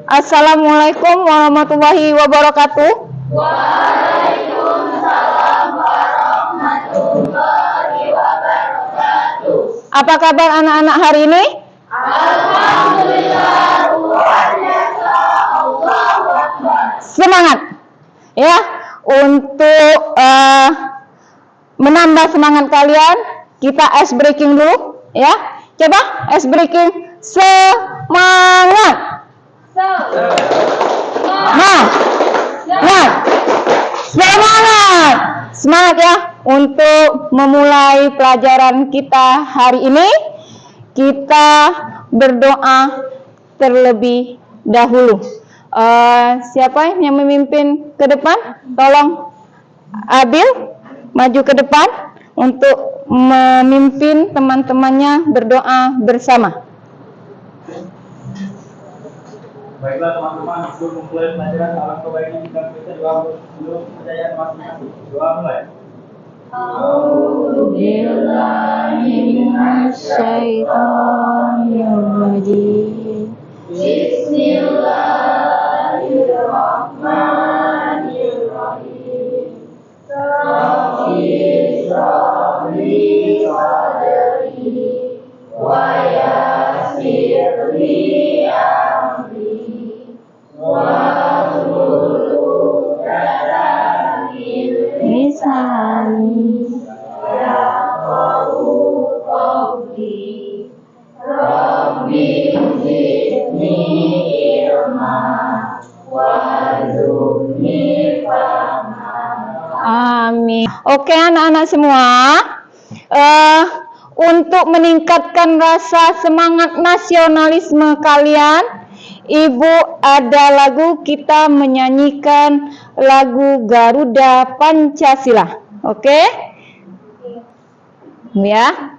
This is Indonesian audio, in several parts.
Assalamualaikum warahmatullahi wabarakatuh. Waalaikumsalam warahmatullahi wabarakatuh. Apa kabar anak-anak hari ini? Alhamdulillah, luar biasa, Allahu Akbar. Semangat ya untuk menambah semangat kalian. Kita ice breaking dulu ya. Coba ice breaking. Semangat. Semangat ya untuk memulai pelajaran kita hari ini. Kita berdoa terlebih dahulu. Siapa yang memimpin ke depan? Tolong Abil maju ke depan untuk memimpin teman-temannya berdoa bersama. Baiklah teman-teman, sebelum memulai pelajaran alangkah baiknya kita doa dulu percayaan masing-masing. Doa mulai. A'udzubillahiminasyaitonirrajim. Bismillahirrahmanirrahim. Rabbi shrahli sadri wa yassir li amri wahlul 'uqdatam min lisani yafqahu qawli. Rabbi zidni ilma warzuqni fahma. Amin. Oke anak-anak semua, untuk meningkatkan rasa semangat nasionalisme kalian, Ibu ada lagu, kita menyanyikan lagu Garuda Pancasila. Oke? Ya.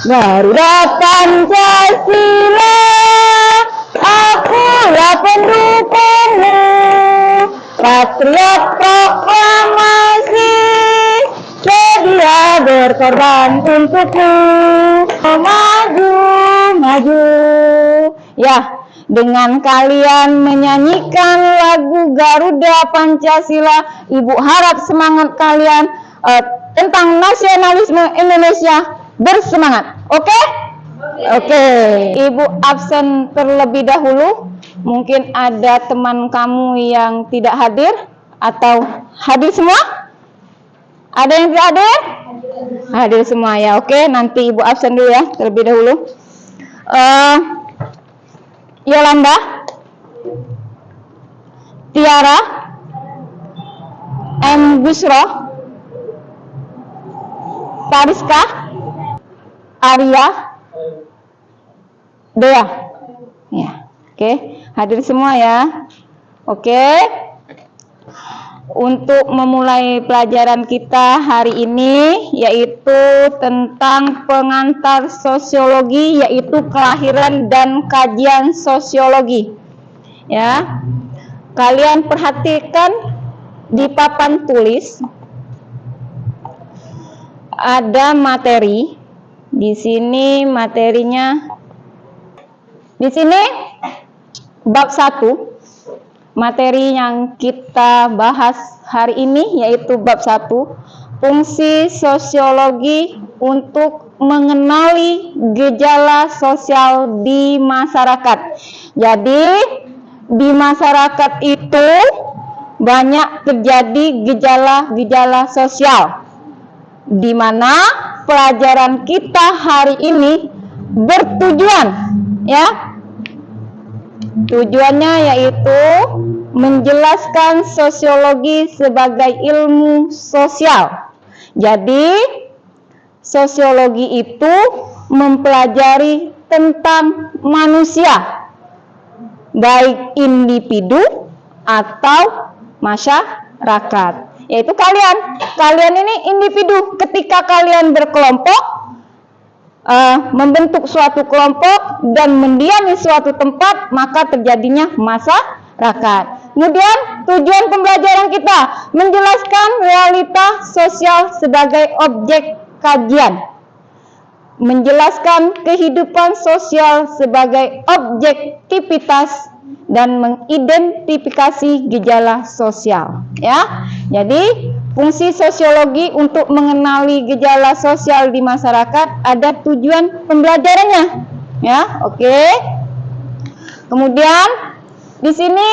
Garuda Pancasila, akulah pendukungmu, patriot proklamasi, sedia berkorban untukmu. Maju, maju. Ya, dengan kalian menyanyikan lagu Garuda Pancasila, Ibu harap semangat kalian tentang nasionalisme Indonesia bersemangat. Oke? Oke. Ibu absen terlebih dahulu. Mungkin ada teman kamu yang tidak hadir atau hadir semua? Ada yang tidak hadir? Hadir semua ya. Oke, nanti Ibu absen dulu ya terlebih dahulu. Yolanda, Tiara, M. Busro, Tariska, Arya, Dea. Ya, oke, hadir semua ya. Oke. Untuk memulai pelajaran kita hari ini yaitu tentang pengantar sosiologi, yaitu kelahiran dan kajian sosiologi. Ya. Kalian perhatikan di papan tulis ada materi. Di sini materinya, di sini bab 1. Materi yang kita bahas hari ini yaitu bab 1, fungsi sosiologi untuk mengenali gejala sosial di masyarakat. Jadi di masyarakat itu banyak terjadi gejala-gejala sosial, di mana pelajaran kita hari ini bertujuan, ya. Tujuannya yaitu menjelaskan sosiologi sebagai ilmu sosial. Jadi, sosiologi itu mempelajari tentang manusia, baik individu atau masyarakat. yaitu kalian. Kalian ini individu. Ketika kalian berkelompok, membentuk suatu kelompok dan mendiami suatu tempat, maka terjadinya masyarakat. Kemudian tujuan pembelajaran kita menjelaskan realita sosial sebagai objek kajian, menjelaskan kehidupan sosial sebagai objektivitas dan mengidentifikasi gejala sosial. Ya, jadi fungsi sosiologi untuk mengenali gejala sosial di masyarakat ada tujuan pembelajarannya. Ya, oke. Kemudian di sini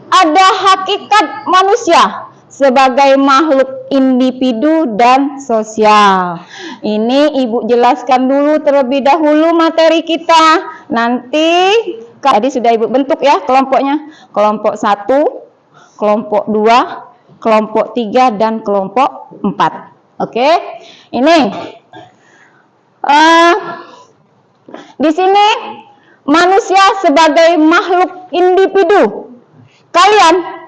ada hakikat manusia sebagai makhluk individu dan sosial. Ini Ibu jelaskan dulu terlebih dahulu materi kita. Nanti tadi sudah Ibu bentuk ya kelompoknya. Kelompok 1, kelompok 2, kelompok 3 dan kelompok 4. Oke. Ini di sini manusia sebagai makhluk individu. Kalian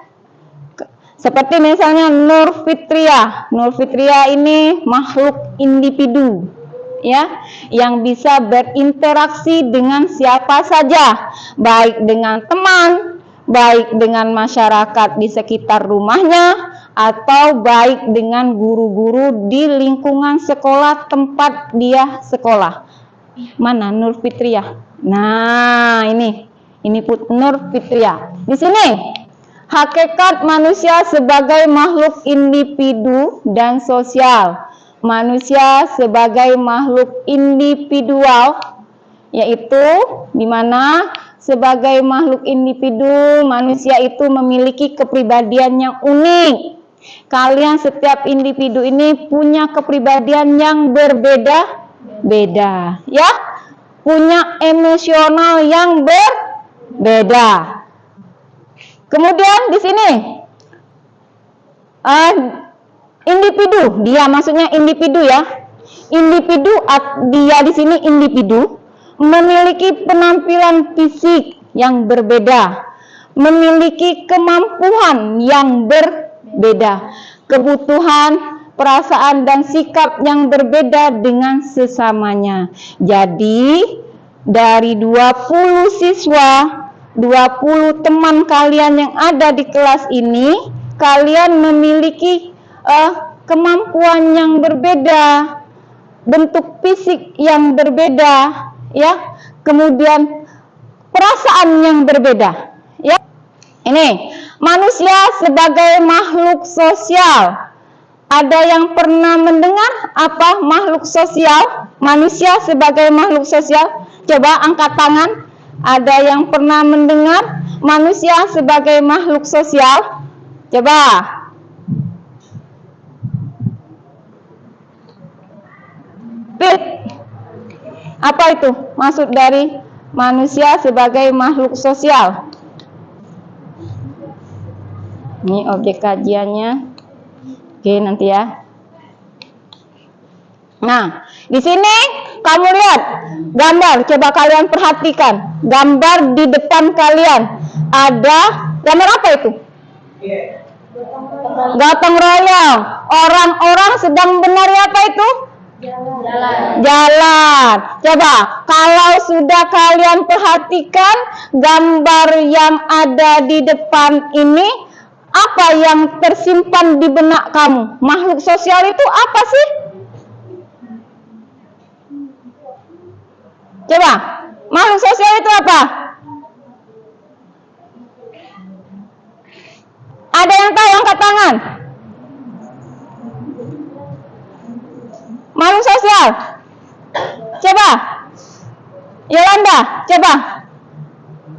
seperti misalnya Nur Fitria. Nur Fitria ini makhluk individu, ya, yang bisa berinteraksi dengan siapa saja, baik dengan teman, baik dengan masyarakat di sekitar rumahnya, atau baik dengan guru-guru di lingkungan sekolah tempat dia sekolah. Mana Nur Fitria? Nah, ini Nur Fitria. Di sini hakikat manusia sebagai makhluk individu dan sosial. Manusia sebagai makhluk individual, yaitu di mana sebagai makhluk individu, manusia itu memiliki kepribadian yang unik. Kalian setiap individu ini punya kepribadian yang berbeda-beda, ya. Punya emosional yang berbeda. Kemudian di sini individu, dia maksudnya individu ya. Individu, dia di sini individu memiliki penampilan fisik yang berbeda, memiliki kemampuan yang berbeda, kebutuhan, perasaan dan sikap yang berbeda dengan sesamanya. Jadi dari 20 siswa, 20 teman kalian yang ada di kelas ini, kalian memiliki kemampuan yang berbeda, bentuk fisik yang berbeda, ya, kemudian perasaan yang berbeda, ya. Ini manusia sebagai makhluk sosial. Ada yang pernah mendengar apa makhluk sosial? Manusia sebagai makhluk sosial? Coba angkat tangan. Ada yang pernah mendengar manusia sebagai makhluk sosial? Coba. Pit. Apa itu maksud dari manusia sebagai makhluk sosial? Ini objek kajiannya. Oke, nanti ya. Nah, di sini kamu lihat gambar, coba kalian perhatikan. Gambar di depan kalian ada gambar apa itu? Gotong royong. Orang-orang sedang menari apa itu? Jalan. Coba kalau sudah kalian perhatikan gambar yang ada di depan ini, apa yang tersimpan di benak kamu? Makhluk sosial itu apa sih? Coba, makhluk sosial itu apa? Ada yang tahu, angkat tangan. Makhluk sosial. Coba. Yolanda, coba.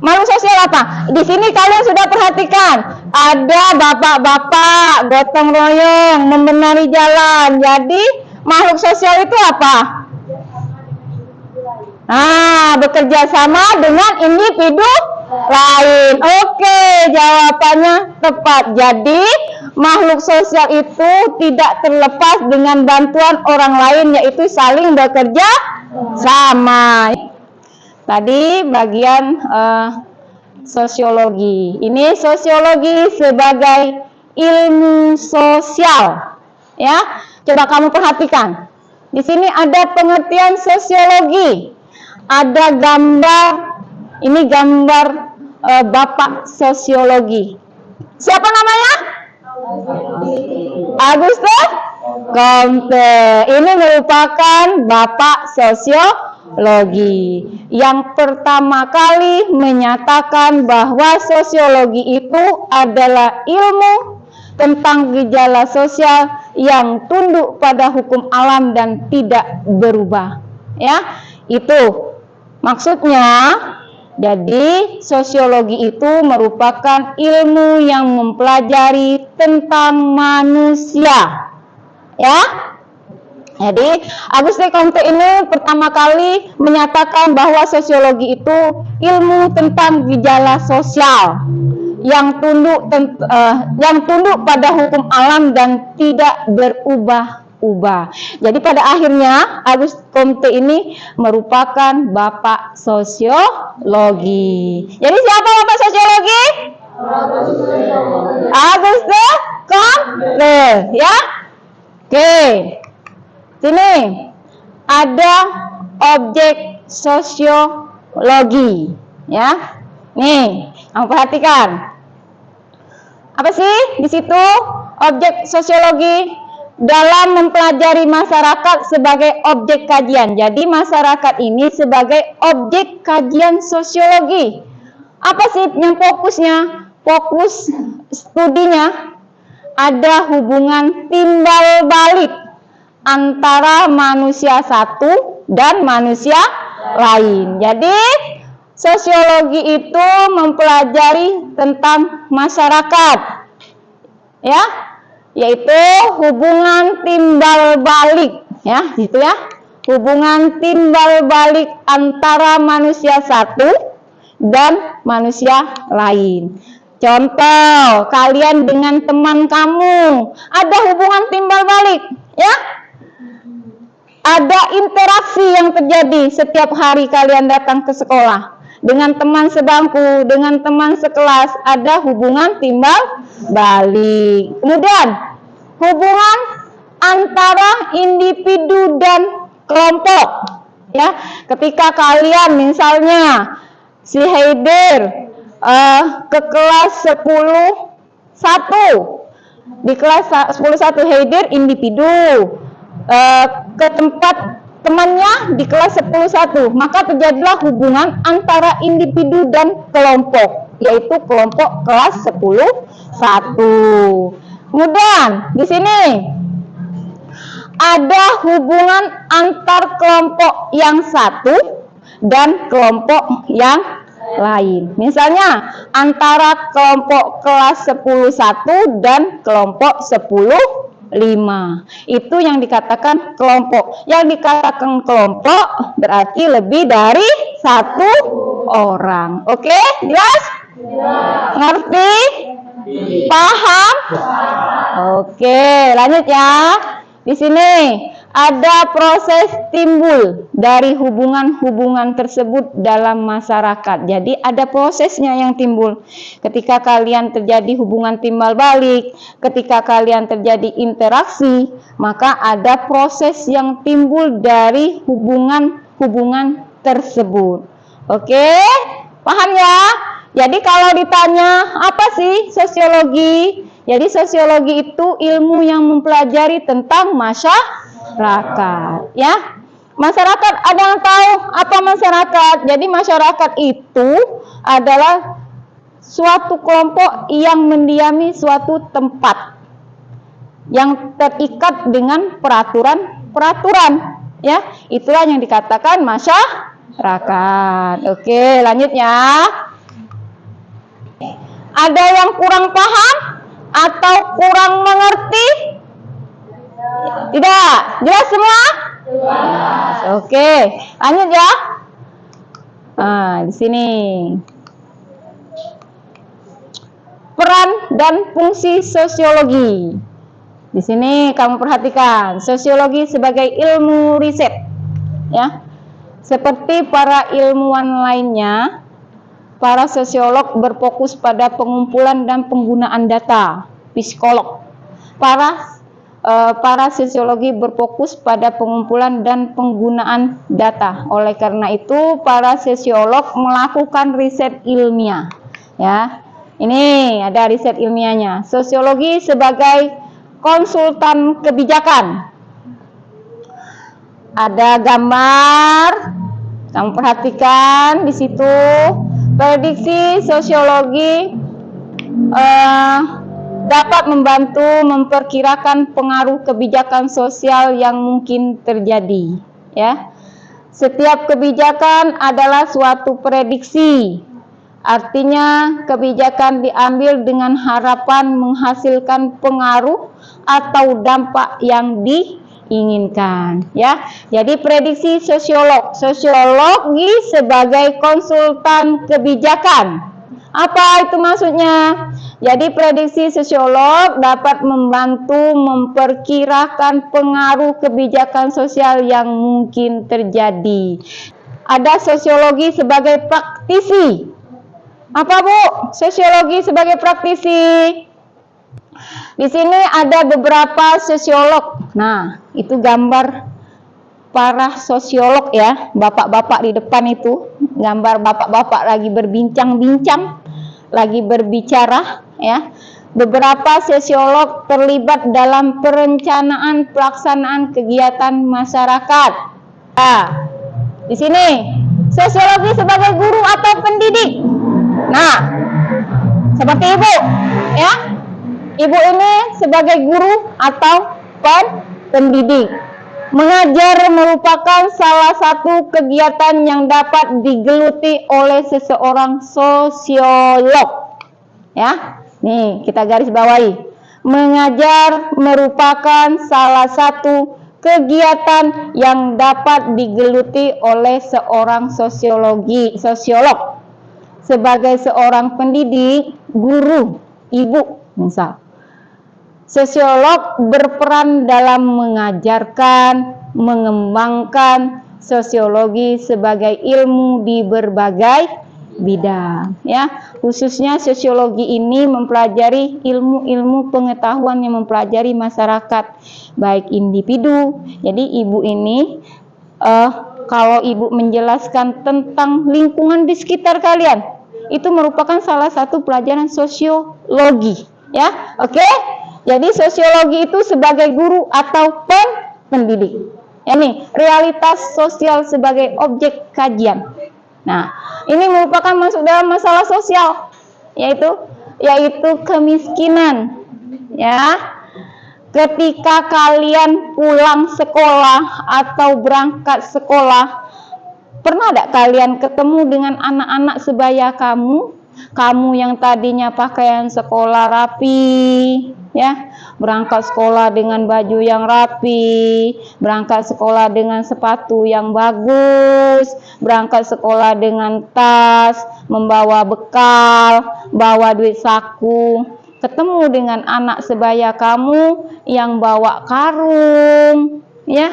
Makhluk sosial apa? Di sini kalian sudah perhatikan. Ada bapak-bapak gotong royong membenahi jalan. Jadi, makhluk sosial itu apa? Bekerja sama dengan individu lain. Oke, jawabannya tepat. Jadi, makhluk sosial itu tidak terlepas dengan bantuan orang lain, yaitu saling bekerja sama. Tadi bagian sosiologi. Ini sosiologi sebagai ilmu sosial. Ya, coba kamu perhatikan. Di sini ada pengertian sosiologi. Ada gambar, ini gambar Bapak sosiologi. Siapa namanya? Auguste Comte. Ini merupakan Bapak sosiologi yang pertama kali menyatakan bahwa sosiologi itu adalah ilmu tentang gejala sosial yang tunduk pada hukum alam dan tidak berubah. Ya, itu maksudnya. Jadi sosiologi itu merupakan ilmu yang mempelajari tentang manusia. Ya. Jadi Auguste Comte ini pertama kali menyatakan bahwa sosiologi itu ilmu tentang gejala sosial yang tunduk pada hukum alam dan tidak berubah-ubah. Jadi pada akhirnya Auguste Comte ini merupakan Bapak sosiologi. Jadi siapa Bapak sosiologi? Auguste Comte, ya. Oke. Sini ada objek sosiologi, ya. Nih, kamu perhatikan. Apa sih di situ objek sosiologi? Dalam mempelajari masyarakat sebagai objek kajian. Jadi masyarakat ini sebagai objek kajian sosiologi. Apa sih yang fokusnya? Fokus studinya ada hubungan timbal balik antara manusia satu dan manusia lain. Jadi sosiologi itu mempelajari tentang masyarakat, ya, yaitu hubungan timbal balik, ya, gitu ya, hubungan timbal balik antara manusia satu dan manusia lain. Contoh, kalian dengan teman kamu ada hubungan timbal balik, ya. Ada interaksi yang terjadi setiap hari kalian datang ke sekolah. Dengan teman sebangku, dengan teman sekelas, ada hubungan timbal balik. Kemudian, hubungan antara individu dan kelompok. Ya, ketika kalian misalnya si Heider ke kelas 10-1. Di kelas 10-1 Heider individu, ke tempat temannya di kelas 10-1, maka terjadilah hubungan antara individu dan kelompok, yaitu kelompok kelas 10-1. Kemudian di sini ada hubungan antar kelompok yang satu dan kelompok yang lain. Misalnya antara kelompok kelas 10-1 dan kelompok 10-5. Itu yang dikatakan kelompok. Yang dikatakan kelompok berarti lebih dari satu orang. Oke, jelas? Ngerti? Paham? Oke, lanjut ya. Di sini ada proses timbul dari hubungan-hubungan tersebut dalam masyarakat. Jadi ada prosesnya yang timbul. Ketika kalian terjadi hubungan timbal balik, ketika kalian terjadi interaksi, maka ada proses yang timbul dari hubungan-hubungan tersebut. Oke? Paham ya? Jadi kalau ditanya apa sih sosiologi? Jadi sosiologi itu ilmu yang mempelajari tentang masyarakat, ya. Masyarakat, ada yang tahu apa masyarakat? Jadi masyarakat itu adalah suatu kelompok yang mendiami suatu tempat yang terikat dengan peraturan, ya. Itulah yang dikatakan masyarakat. Oke, lanjut ya. Ada yang kurang paham atau kurang mengerti? Tidak? Jelas semua? Jelas. Oke, lanjut ya. Nah, di sini peran dan fungsi sosiologi. Di sini kamu perhatikan, sosiologi sebagai ilmu riset, ya. Seperti para ilmuwan lainnya, para sosiolog berfokus pada pengumpulan dan penggunaan data. psikolog. Para sosiologi berfokus pada pengumpulan dan penggunaan data. Oleh karena itu, para sosiolog melakukan riset ilmiah. Ya, ini ada riset ilmiahnya. Sosiologi sebagai konsultan kebijakan. Ada gambar, kamu perhatikan di situ. Prediksi sosiologi dapat membantu memperkirakan pengaruh kebijakan sosial yang mungkin terjadi. Ya, setiap kebijakan adalah suatu prediksi. Artinya kebijakan diambil dengan harapan menghasilkan pengaruh atau dampak yang diinginkan. Ya, jadi prediksi sosiologi sebagai konsultan kebijakan. Apa itu maksudnya? Jadi prediksi sosiolog dapat membantu memperkirakan pengaruh kebijakan sosial yang mungkin terjadi. Ada sosiologi sebagai praktisi. Apa Bu? Sosiologi sebagai praktisi. Di sini ada beberapa sosiolog. Nah, itu gambar para sosiolog ya, bapak-bapak di depan itu, gambar bapak-bapak lagi berbincang-bincang, lagi berbicara ya. Beberapa sosiolog terlibat dalam perencanaan pelaksanaan kegiatan masyarakat. Nah, di sini sosiologi sebagai guru atau pendidik. Nah, seperti Ibu ya. Ibu ini sebagai guru atau pendidik. Mengajar merupakan salah satu kegiatan yang dapat digeluti oleh seseorang sosiolog. Ya, nih kita garis bawahi. Mengajar merupakan salah satu kegiatan yang dapat digeluti oleh seorang sosiolog. Sebagai seorang pendidik, guru, ibu, misal. Sosiolog berperan dalam mengajarkan, mengembangkan sosiologi sebagai ilmu di berbagai bidang. Ya, khususnya sosiologi ini mempelajari ilmu-ilmu pengetahuan yang mempelajari masyarakat, baik individu. Jadi ibu ini, kalau ibu menjelaskan tentang lingkungan di sekitar kalian, itu merupakan salah satu pelajaran sosiologi. Ya, oke? Jadi sosiologi itu sebagai guru atau pendidik. Ini realitas sosial sebagai objek kajian. Nah, ini merupakan masuk dalam masalah sosial, yaitu kemiskinan. Ya, ketika kalian pulang sekolah atau berangkat sekolah, pernah tidak kalian ketemu dengan anak-anak sebaya kamu? Kamu yang tadinya pakaian sekolah rapi, ya, berangkat sekolah dengan baju yang rapi, berangkat sekolah dengan sepatu yang bagus, berangkat sekolah dengan tas, membawa bekal, bawa duit saku. Ketemu dengan anak sebaya kamu yang bawa karung, ya,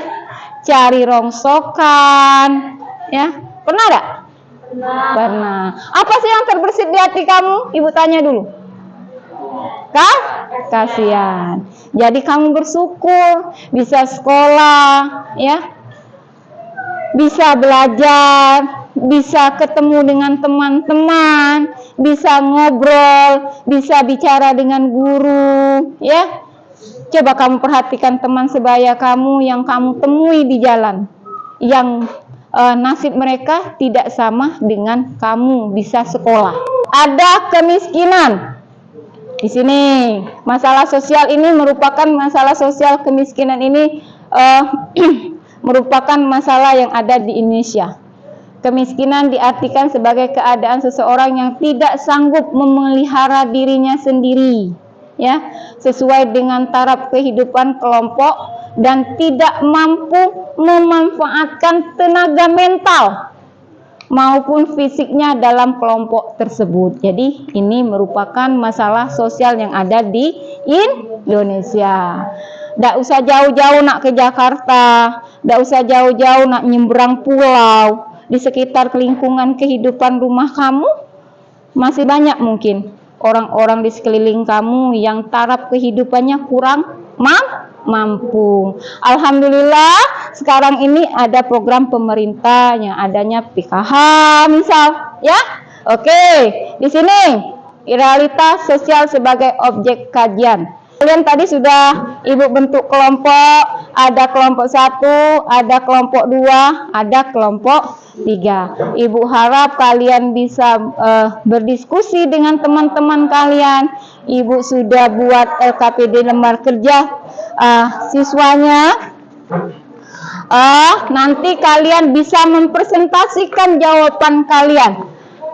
cari rongsokan, ya, pernah enggak? Pernah. Apa sih yang terbersit di hati kamu? Ibu tanya dulu. Kasihan. Jadi kamu bersyukur bisa sekolah, ya, bisa belajar, bisa ketemu dengan teman-teman, bisa ngobrol, bisa bicara dengan guru, ya. Coba kamu perhatikan teman sebaya kamu yang kamu temui di jalan, yang nasib mereka tidak sama dengan kamu bisa sekolah. Ada kemiskinan. Di sini masalah sosial ini merupakan masalah sosial, kemiskinan ini merupakan masalah yang ada di Indonesia. Kemiskinan diartikan sebagai keadaan seseorang yang tidak sanggup memelihara dirinya sendiri, ya, sesuai dengan taraf kehidupan kelompok dan tidak mampu memanfaatkan tenaga mental maupun fisiknya dalam kelompok tersebut. Jadi ini merupakan masalah sosial yang ada di Indonesia. Nggak usah jauh-jauh nak ke Jakarta, nggak usah jauh-jauh nak nyebrang pulau. Di sekitar lingkungan kehidupan rumah kamu masih banyak mungkin orang-orang di sekeliling kamu yang taraf kehidupannya kurang mampu. Alhamdulillah sekarang ini ada program pemerintah yang adanya PKH misal, ya. Oke, di sini realitas sosial sebagai objek kajian. Kalian tadi sudah Ibu bentuk kelompok, ada kelompok 1, ada kelompok 2, ada kelompok 3. Ibu harap kalian bisa berdiskusi dengan teman-teman kalian. Ibu sudah buat LKPD lembar kerja siswanya. Nanti kalian bisa mempresentasikan jawaban kalian.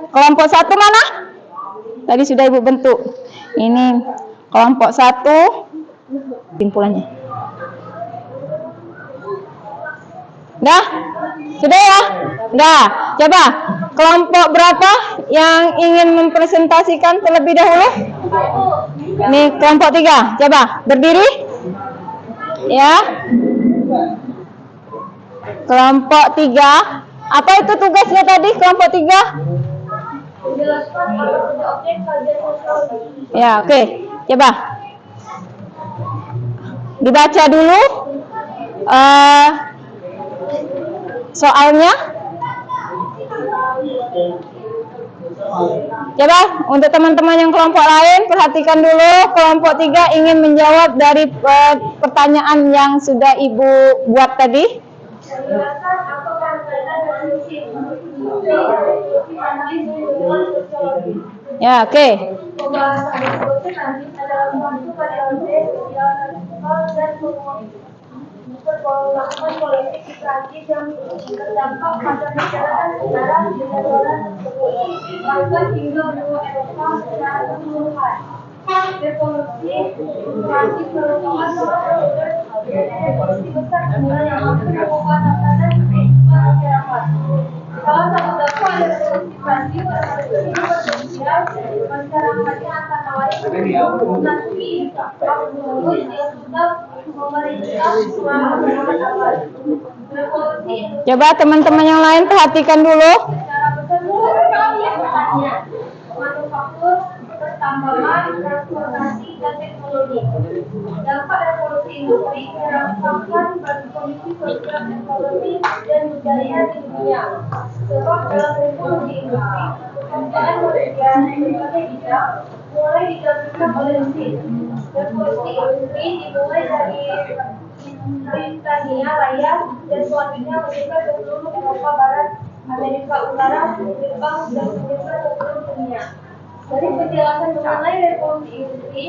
Kelompok 1 mana? Tadi sudah Ibu bentuk. Ini kelompok 1 simpulannya. Dah? Sudah ya? Dah. Coba kelompok berapa yang ingin mempresentasikan terlebih dahulu? Ini kelompok 3. Coba berdiri. Ya. Kelompok 3. Apa itu tugasnya tadi kelompok 3? Menjelaskan objek kajian sosiologi. Ya, oke. Coba dibaca dulu soalnya. Coba untuk teman-teman yang kelompok lain perhatikan dulu. Kelompok 3 ingin menjawab dari pertanyaan yang sudah Ibu buat tadi. Menjelaskan apa kaitan dengan Ya, oke. Pembahasan berikutnya nanti adalah masuk pada aspek sosial dan pembangunan politik di Prancis yang terdampak pada masyarakat secara negara tersebut, bahkan hingga benua Eropa secara keseluruhan. Revolusi Prancis merupakan revolusi besar yang mampu mengubah tatanan kehidupan masyarakat. Salah satu dampak dari revolusi Prancis adalah sosial, masyarakatnya akan layak nanti menurut yang sudah memerintah selama beberapa abad. Revolusi Coba teman-teman yang lain perhatikan dulu. secara besar pertanian, manufaktur, pertambangan, transportasi, dan teknologi. Dampak revolusi industri dirasakan bagi kondisi sosial, ekonomi, dan budaya di dunia. Sebab dalam revolusi industri, pekerjaan manusia di berbagai bidang mulai digantikan oleh mesin. Revolusi industri dimulai dari Britania Raya dan selanjutnya menyebar ke seluruh Eropa Barat, Amerika Utara, Jepang, dan menyebar ke seluruh dunia. Dari penjelasan mengenai revolusi industri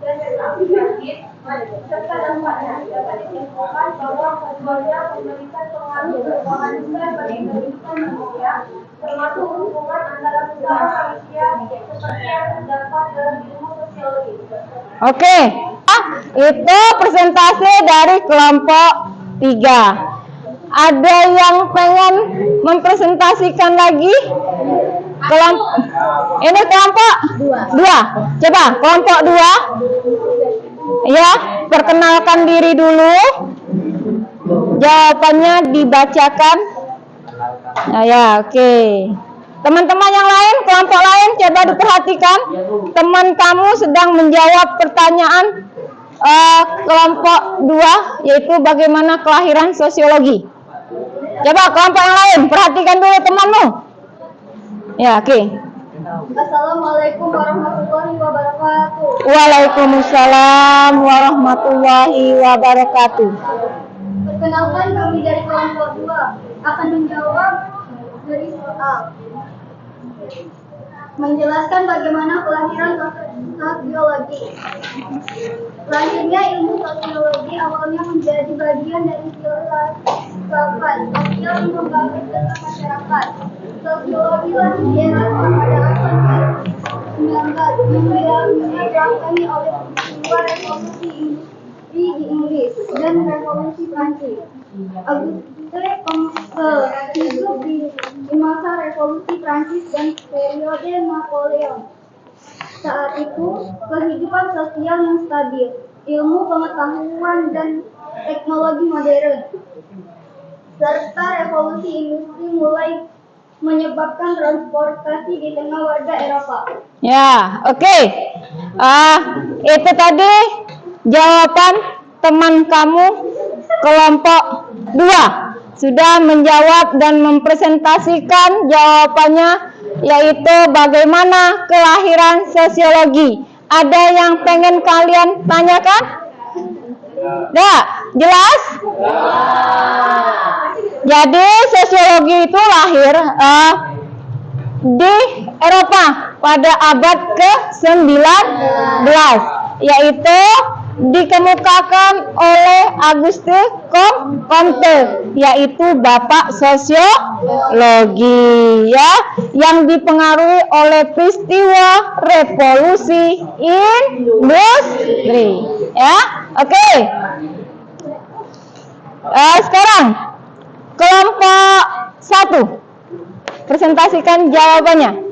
dan revolusi Prancis serta dampaknya dapat disimpulkan bahwa keduanya memberikan pengaruh perubahan besar bagi kehidupan manusia, termasuk hubungan antara usaha manusia seperti yang terdapat dalam ilmu sosiologi. Oke. Itu presentasi dari kelompok 3. Ada yang pengen mempresentasikan lagi? Ini kelompok 2. Coba kelompok 2. Ya, perkenalkan diri dulu. Jawabannya dibacakan. Nah, ya, oke. Teman-teman yang lain, kelompok lain, coba diperhatikan. Teman kamu sedang menjawab pertanyaan kelompok 2, yaitu bagaimana kelahiran sosiologi. Coba kelompok yang lain, perhatikan dulu temanmu. Ya, oke. Assalamualaikum warahmatullahi wabarakatuh. Waalaikumsalam warahmatullahi wabarakatuh. Perkenalkan, kami dari kelompok 2 akan menjawab dari soal menjelaskan bagaimana kelahiran sosiologi. Lahirnya ilmu sosiologi awalnya menjadi bagian dari filsafat sosial yang membahas tentang masyarakat. Sosiologi lah dijelaskan pada abad 19 yang dibelakangani oleh peristiwa revolusi industri di Inggris dan revolusi Prancis. Auguste Comte hidup di masa revolusi Prancis dan periode Napoleon. Saat itu, kehidupan sosial yang stabil, ilmu pengetahuan dan teknologi modern, serta revolusi industri mulai menyebabkan transportasi di tengah warga Eropa. Ya, oke. Itu tadi jawaban teman kamu kelompok 2 sudah menjawab dan mempresentasikan jawabannya, yaitu bagaimana kelahiran sosiologi. Ada yang pengen kalian tanyakan? Ya, jelas? Jadi sosiologi itu lahir di Eropa pada abad ke-19, yaitu dikemukakan oleh Auguste Comte, yaitu bapak sosiologi, ya, yang dipengaruhi oleh peristiwa revolusi industri, ya. Oke. Sekarang kelompok 1 presentasikan jawabannya.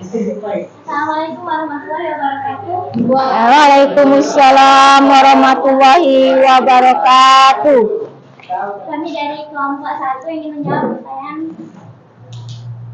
Assalamualaikum warahmatullahi wabarakatuh. Waalaikumsalam warahmatullahi wabarakatuh. Kami dari kelompok 1 ingin menjawab pertanyaan,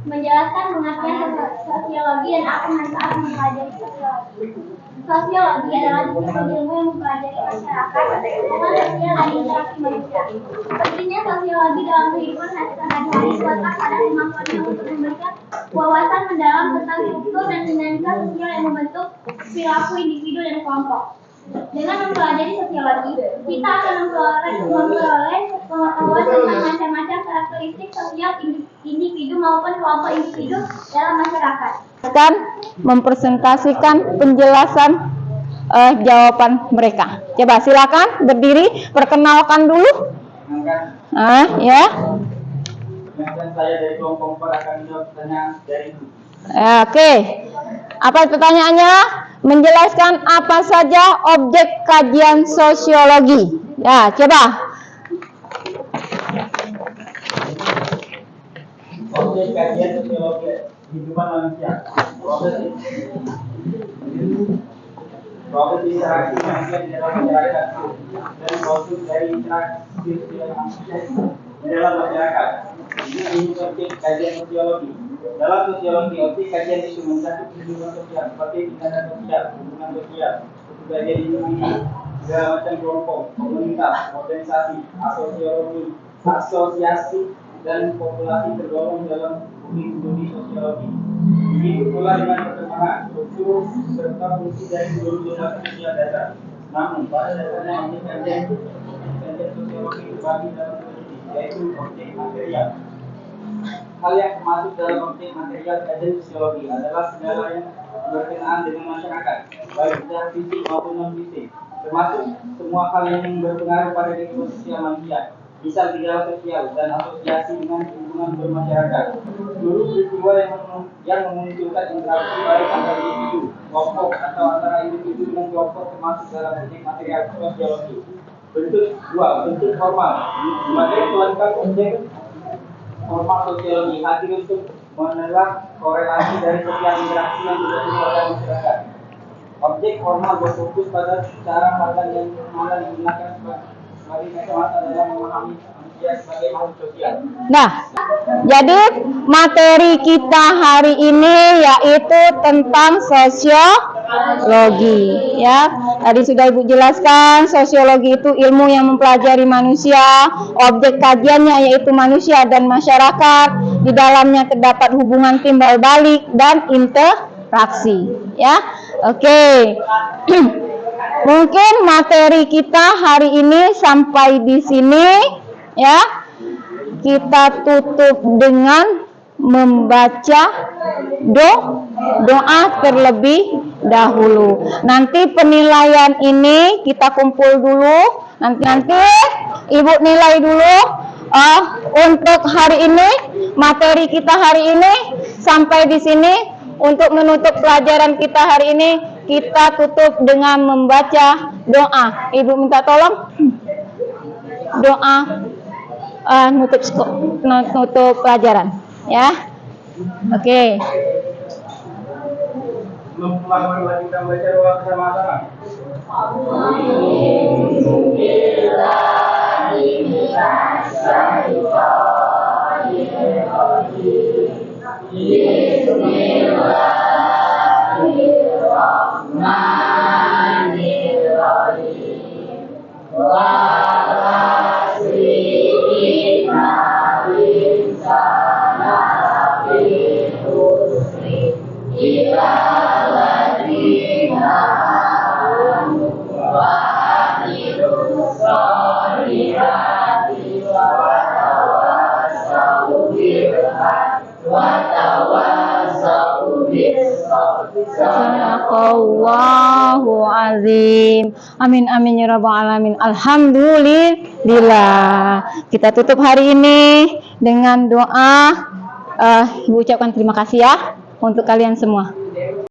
menjelaskan pengertian sosiologi dan apa manfaat mempelajari sosiologi. Sosiologi adalah disiplin ilmu yang mempelajari masyarakat, hubungan sosial dan interaksi manusia. Pentingnya sosiologi dalam kehidupan sehari-hari terletak pada kemampuannya untuk memberikan wawasan mendalam tentang struktur dan dinamika sosial yang membentuk perilaku individu dan kelompok. Dengan mempelajari sosiologi, kita akan memperoleh pengetahuan tentang macam-macam karakteristik sosial individu maupun kelompok individu dalam masyarakat. Akan mempresentasikan penjelasan jawaban mereka. Coba silakan berdiri, perkenalkan dulu. Ya. Dan saya dari kelompok 4 akan menjawab pertanyaan dari itu. Oke. Apa pertanyaannya? Menjelaskan apa saja objek kajian sosiologi. Ya, coba. Objek kajian sosiologi kehidupan manusia. Proses interaksi manusia di dalam masyarakat dan proses dari interaksi manusia di dalam masyarakat. Ini objek kajian sosiologi. Dalam sosiologi, objek kajian itu mencakup kehidupan sosial seperti tindakan sosial, hubungan sosial, kepribadian individu, segala macam kelompok, komunitas, organisasi, asosiasi, dan populasi tergolong dalam studi sosiologi. Begitu pula dengan perkembangan, struktur, serta fungsi dari seluruh sosial dasar. Namun, pada dasarnya objek kajian sosiologi terbagi dalam dua jenis, yaitu objek material. Hal yang termasuk dalam objek material kajian sosiologi adalah segala yang berkenaan dengan masyarakat, baik secara fisik maupun non-fisik, termasuk semua hal yang berpengaruh pada kehidupan sosial manusia, misal gejala sosial dan asosiasi dengan hubungan bermasyarakat. Seluruh peristiwa yang memunculkan interaksi baik antara individu, kelompok, atau antara individu dengan kelompok termasuk dalam objek material sosiologi. Bentuk formal. Sebagai pelengkap objek formal sosiologi, hadir untuk menelaah korelasi dari setiap interaksi yang terjadi pada masyarakat. Objek formal berfokus pada cara pandang yang mana digunakan sebagai kacamata dalam memahami manusia sebagai makhluk sosial. Nah, jadi materi kita hari ini yaitu tentang sosiologi, ya. Tadi sudah Ibu jelaskan, sosiologi itu ilmu yang mempelajari manusia, objek kajiannya yaitu manusia dan masyarakat. Di dalamnya terdapat hubungan timbal balik dan interaksi, ya. Oke. Mungkin materi kita hari ini sampai di sini, ya. Kita tutup dengan membaca doa terlebih dahulu. Nanti penilaian ini kita kumpul dulu. Nanti Ibu nilai dulu. Untuk hari ini, materi kita hari ini sampai di sini. Untuk menutup pelajaran kita hari ini, kita tutup dengan membaca doa. Ibu minta tolong doa nutup pelajaran, ya. Oke. Sebelum mari kita baca doa bersama-sama. Bismillahirrahmanirrahim. Sadaqallahu azim. Amin amin ya rabbal alamin. Alhamdulillah. Kita tutup hari ini dengan doa. Ibu ucapkan terima kasih ya untuk kalian semua.